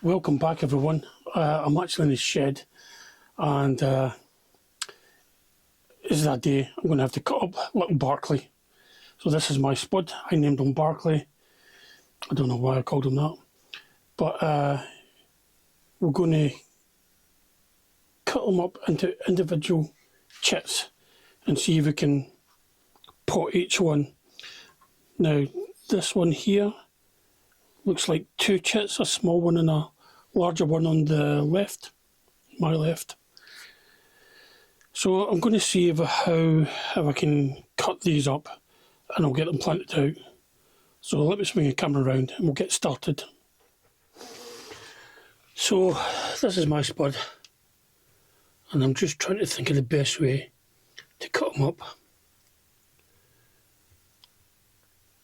Welcome back everyone. I'm actually in the shed and this is that day I'm going to have to cut up little Barkley. So this is my spud. I named him Barkley. I don't know why I called him that. But we're going to cut them up into individual chits and see if we can pot each one. Now this one here looks like two chits, a small one and a larger one on the left, my left. So I'm going to see if I can cut these up and I'll get them planted out. So let me swing the camera around and we'll get started. So this is my spud and I'm just trying to think of the best way to cut them up.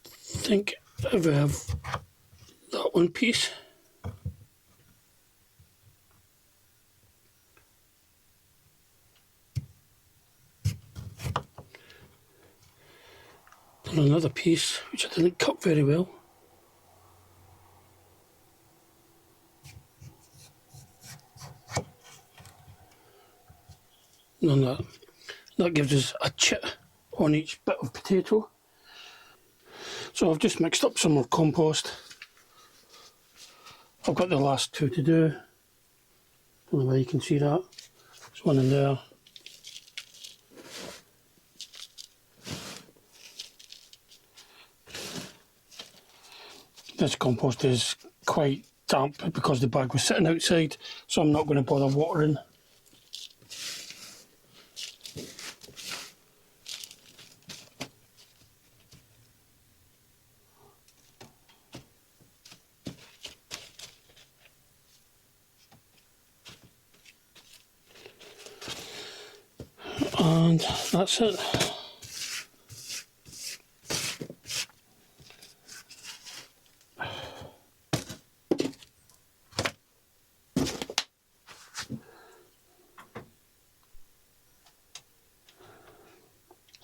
I think if I have that one piece, and another piece which I didn't cut very well. And that gives us a chit on each bit of potato. So I've just mixed up some more compost. I've got the last two to do. Don't know whether you can see that. There's one in there. This compost is quite damp because the bag was sitting outside, so I'm not going to bother watering. And that's it.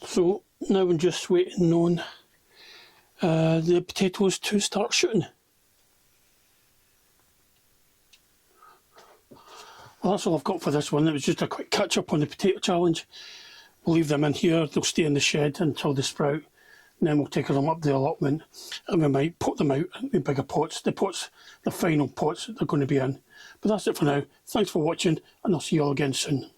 So now I'm just waiting on the potatoes to start shooting. Well, that's all I've got for this one. It was just a quick catch up on the potato challenge. We'll leave them in here, they'll stay in the shed until they sprout, and then we'll take them up the allotment and we might put them out in the bigger pots. The final pots they're going to be in. But that's it for now. Thanks for watching and I'll see you all again soon.